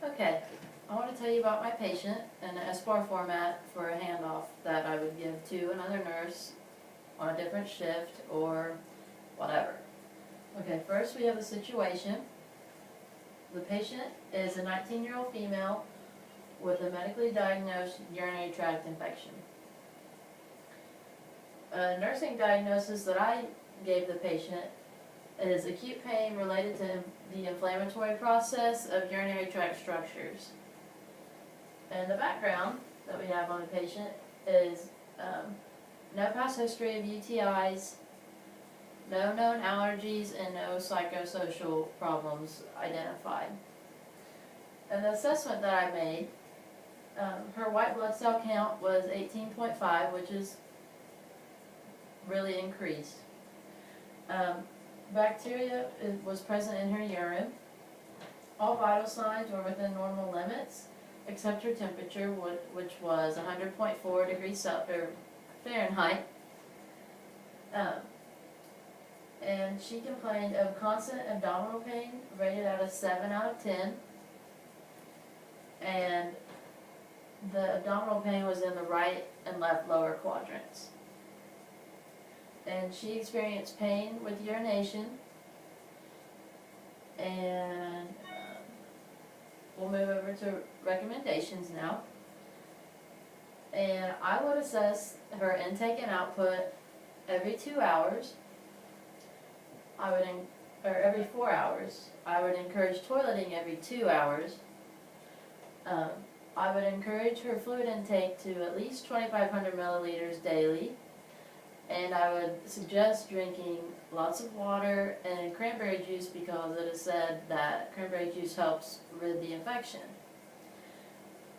Okay, I want to tell you about my patient and the SBAR format for a handoff that I would give to another nurse on a different shift or whatever. Okay, first we have the situation. The patient is a 19-year-old female with a medically diagnosed urinary tract infection. A nursing diagnosis that I gave the patient is acute pain related to the inflammatory process of urinary tract structures. And the background that we have on the patient is no past history of UTIs, no known allergies, and no psychosocial problems identified. And the assessment that I made, her white blood cell count was 18.5, which is really increased. Bacteria was present in her urine. All vital signs were within normal limits, except her temperature, which was 100.4 degrees Fahrenheit. And she complained of constant abdominal pain, rated out of 7 out of 10. And the abdominal pain was in the right and left lower quadrants. And she experienced pain with urination. And we'll move over to recommendations now. And I would assess her intake and output every 2 hours. Or every 4 hours. I would encourage toileting every 2 hours. I would encourage her fluid intake to at least 2,500 milliliters daily. And I would suggest drinking lots of water and cranberry juice because it is said that cranberry juice helps rid the infection.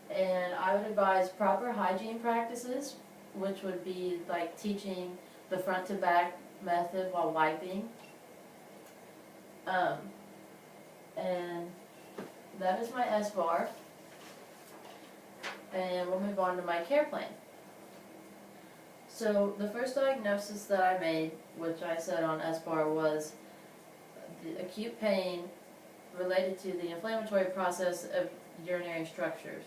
And I would advise proper hygiene practices, which would be like teaching the front to back method while wiping. And that is my SBAR. And we'll move on to my care plan. So the first diagnosis that I made, which I said on SBAR, was the acute pain related to the inflammatory process of urinary structures.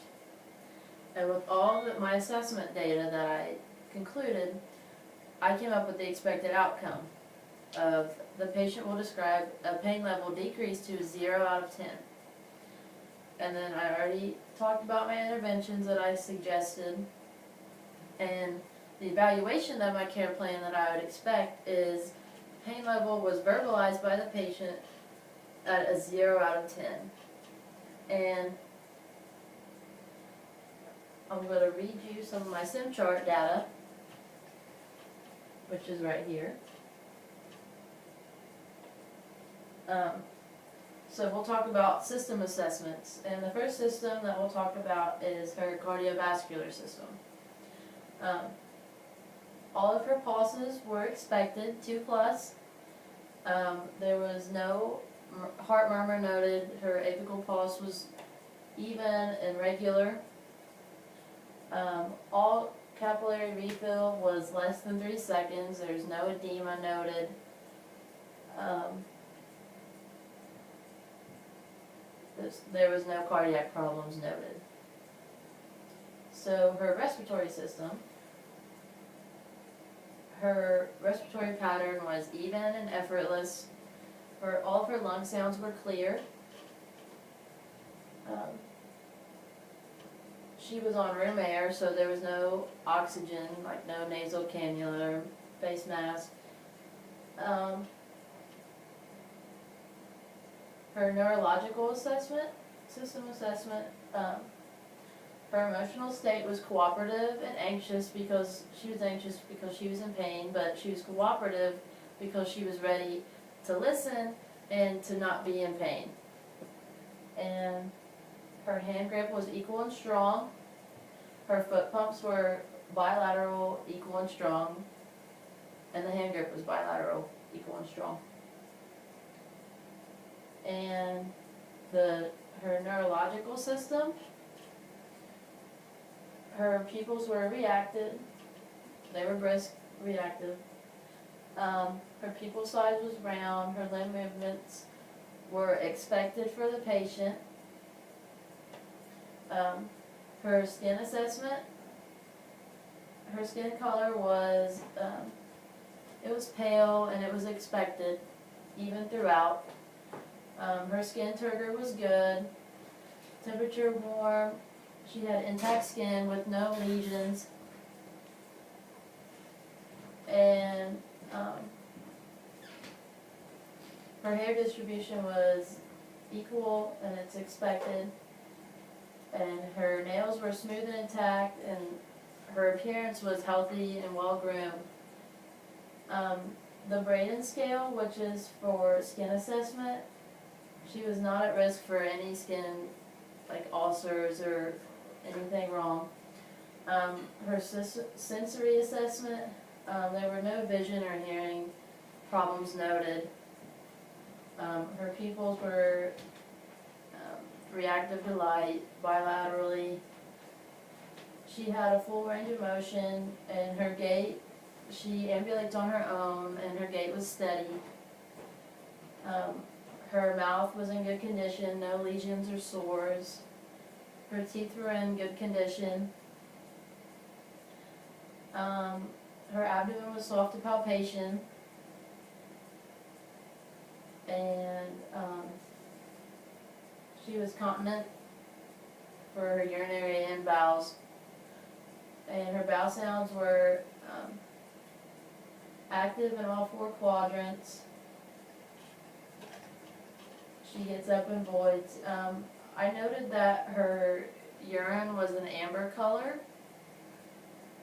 And with all of my assessment data that I concluded, I came up with the expected outcome of the patient will describe a pain level decreased to 0 out of 10. And then I already talked about my interventions that I suggested, and the evaluation of my care plan that I would expect is pain level was verbalized by the patient at a 0 out of 10. And I'm going to read you some of my SIM chart data, which is right here. So we'll talk about system assessments, and the first system that we'll talk about is her cardiovascular system. All of her pulses were expected, 2+. There was no heart murmur noted. Her apical pulse was even and regular. All capillary refill was less than 3 seconds. There's no edema noted. There was no cardiac problems noted. So her respiratory system, her respiratory pattern was even and effortless. All of her lung sounds were clear. She was on room air, so there was no oxygen, like no nasal cannula or face mask. Her neurological system assessment, her emotional state was cooperative and anxious because she was in pain, but she was cooperative because she was ready to listen and to not be in pain. And her hand grip was equal and strong. Her foot pumps were bilateral, equal and strong. And the hand grip was bilateral, equal and strong. And her neurological system, her pupils were reacted. They were brisk, reactive. Her pupil size was round. Her limb movements were expected for the patient. Her skin assessment, her skin color was, it was pale and it was expected, even throughout. Her skin turgor was good, temperature warm, she had intact skin with no lesions, and her hair distribution was equal and it's expected, and her nails were smooth and intact, and her appearance was healthy and well groomed. The Braden scale, which is for skin assessment, she was not at risk for any skin, like ulcers or anything wrong. Her sensory assessment, there were no vision or hearing problems noted. Her pupils were reactive to light bilaterally. She had a full range of motion, and her gait, she ambulates on her own, and her gait was steady. Her mouth was in good condition, no lesions or sores. Her teeth were in good condition. Her abdomen was soft to palpation, and she was continent for her urinary and bowels, and her bowel sounds were active in all 4 quadrants. She gets up and voids. I noted that her urine was an amber color,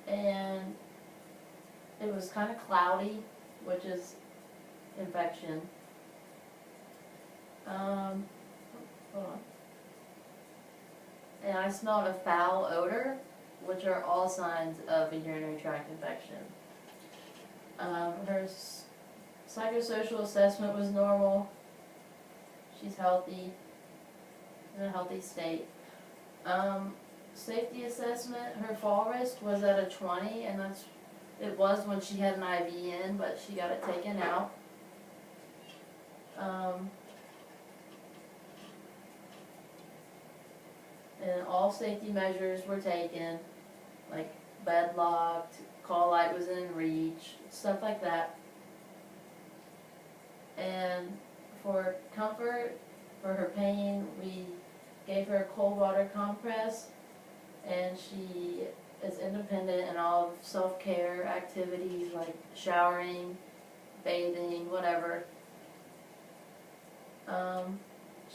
and it was kind of cloudy, which is infection. Hold on. And I smelled a foul odor, which are all signs of a urinary tract infection. Her psychosocial assessment was normal. She's healthy, in a healthy state. Safety assessment, her fall risk was at a 20, and it was when she had an IV in, but she got it taken out. And all safety measures were taken, like bed locked, call light was in reach, stuff like that. And for comfort, for her pain, we gave her a cold water compress, and she is independent in all of self-care activities like showering, bathing, whatever.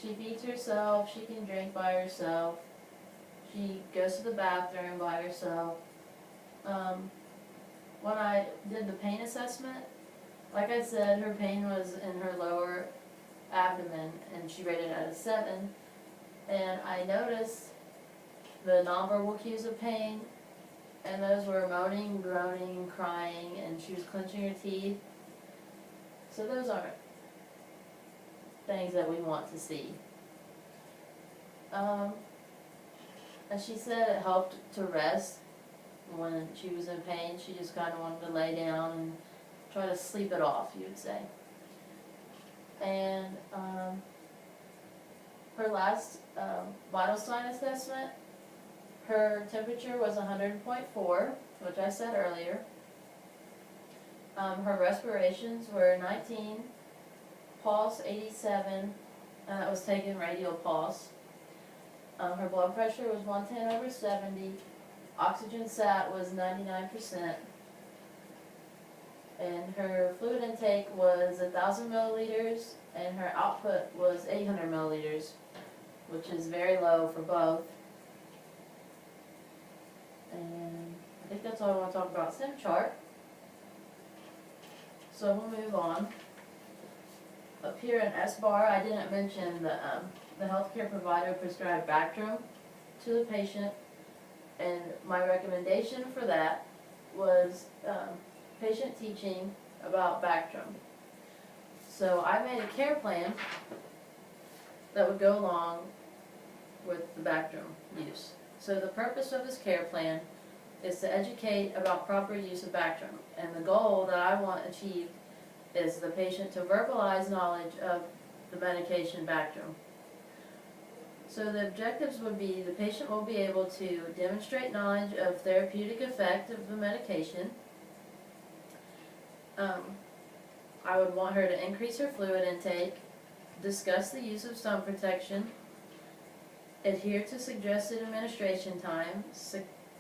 She feeds herself, she can drink by herself, she goes to the bathroom by herself. When I did the pain assessment, like I said, her pain was in her lower abdomen, and she rated it at a 7. And I noticed the nonverbal cues of pain, and those were moaning, groaning, crying, and she was clenching her teeth. So those aren't things that we want to see. And she said it helped to rest when she was in pain. She just kind of wanted to lay down and try to sleep it off, you would say. And her last vital sign assessment, her temperature was 100.4, which I said earlier. Her respirations were 19, pulse 87, and that was taken radial pulse. Her blood pressure was 110/70, oxygen sat was 99%, and her fluid intake was 1,000 milliliters, and her output was 800 milliliters, which is very low for both. And I think that's all I want to talk about sim chart. So we'll move on. Up here in S bar, I didn't mention the healthcare provider prescribed Bactrim to the patient, and my recommendation for that was patient teaching about Bactrim. So I made a care plan that would go along with the Bactrim use. So the purpose of this care plan is to educate about proper use of Bactrim, and the goal that I want achieved is the patient to verbalize knowledge of the medication Bactrim. So the objectives would be the patient will be able to demonstrate knowledge of therapeutic effect of the medication. I would want her to increase her fluid intake, discuss the use of sun protection, adhere to suggested administration time,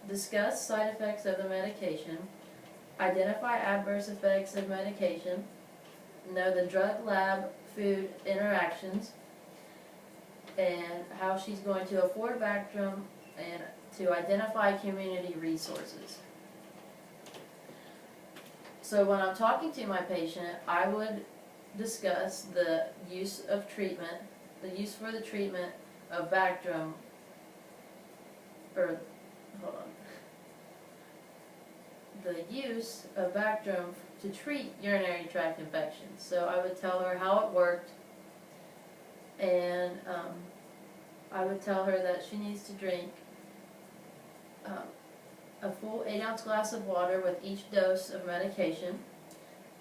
discuss side effects of the medication, identify adverse effects of medication, know the drug lab food interactions, and how she's going to afford Bactrim, and to identify community resources. So when I'm talking to my patient, I would discuss the use of treatment, the use for the treatment of Bactrim, or, hold on, the use of Bactrim to treat urinary tract infections. So I would tell her how it worked, and I would tell her that she needs to drink a full 8-ounce glass of water with each dose of medication,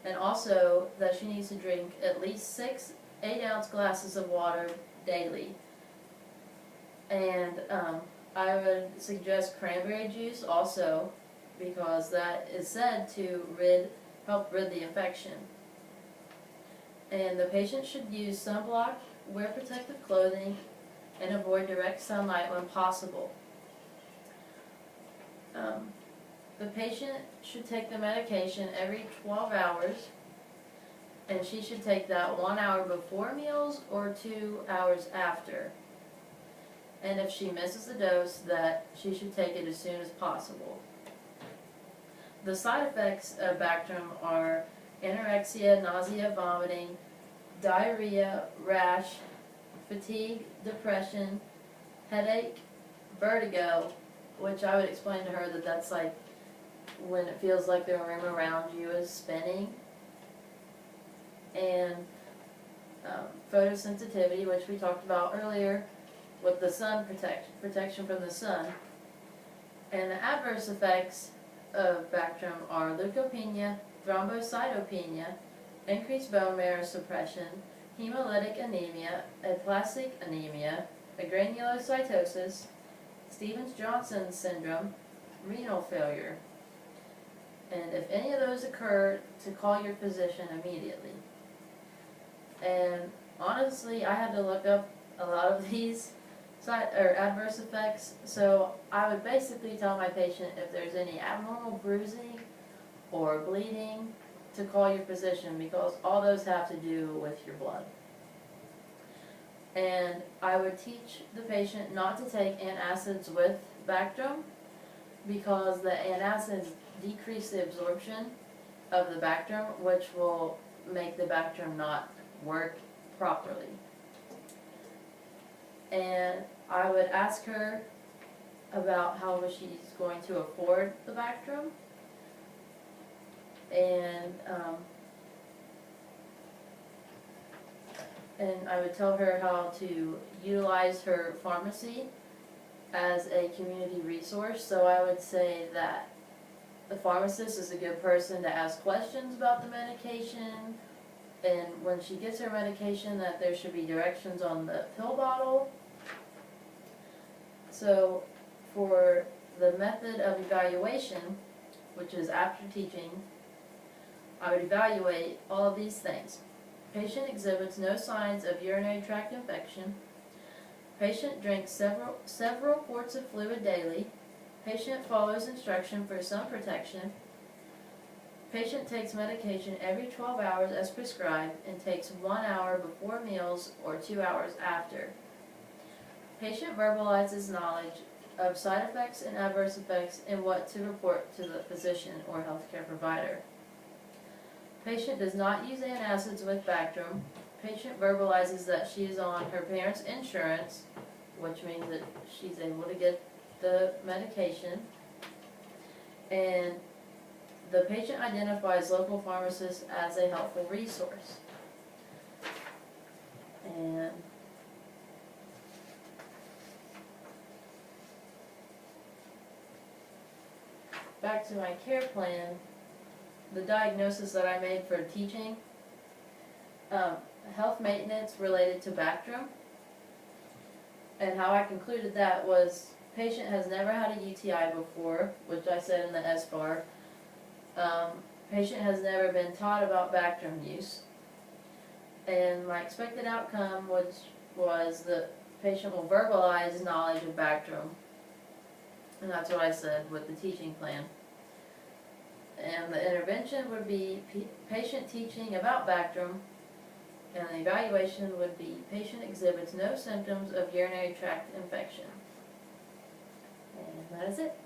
and also that she needs to drink at least 6 8-ounce glasses of water daily. And I would suggest cranberry juice also, because that is said to help rid the infection. And the patient should use sunblock, wear protective clothing, and avoid direct sunlight when possible. The patient should take the medication every 12 hours, and she should take that 1 hour before meals or 2 hours after. And if she misses the dose, that she should take it as soon as possible. The side effects of Bactrim are anorexia, nausea, vomiting, diarrhea, rash, fatigue, depression, headache, vertigo, which I would explain to her that that's like when it feels like the room around you is spinning, and photosensitivity, which we talked about earlier with the sun protection from the sun. And the adverse effects of Bactrim are leukopenia, thrombocytopenia, increased bone marrow suppression, hemolytic anemia, aplastic anemia, agranulocytosis, Stevens-Johnson syndrome, renal failure. And if any of those occur, to call your physician immediately. And honestly, I had to look up a lot of these adverse effects, so I would basically tell my patient if there's any abnormal bruising or bleeding to call your physician, because all those have to do with your blood. And I would teach the patient not to take antacids with Bactrim, because the antacids decrease the absorption of the Bactrim, which will make the Bactrim not work properly. And I would ask her about how she's going to afford the Bactrim, and I would tell her how to utilize her pharmacy as a community resource. So I would say that the pharmacist is a good person to ask questions about the medication, and when she gets her medication, that there should be directions on the pill bottle. So for the method of evaluation, which is after teaching, I would evaluate all of these things. Patient exhibits no signs of urinary tract infection. Patient drinks several quarts of fluid daily. Patient follows instruction for sun protection. Patient takes medication every 12 hours as prescribed and takes 1 hour before meals or 2 hours after. Patient verbalizes knowledge of side effects and adverse effects and what to report to the physician or healthcare provider. Patient does not use antacids with Bactrim. Patient verbalizes that she is on her parents' insurance, which means that she's able to get the medication. And the patient identifies local pharmacists as a helpful resource. And back to my care plan, the diagnosis that I made for teaching, health maintenance related to Bactrim, And how I concluded that was, patient has never had a UTI before, which I said in the SBAR. Patient has never been taught about Bactrim use. And my expected outcome was the patient will verbalize knowledge of Bactrim. And that's what I said with the teaching plan. And the intervention would be patient teaching about Bactrim, and the evaluation would be patient exhibits no symptoms of urinary tract infection. And that is it.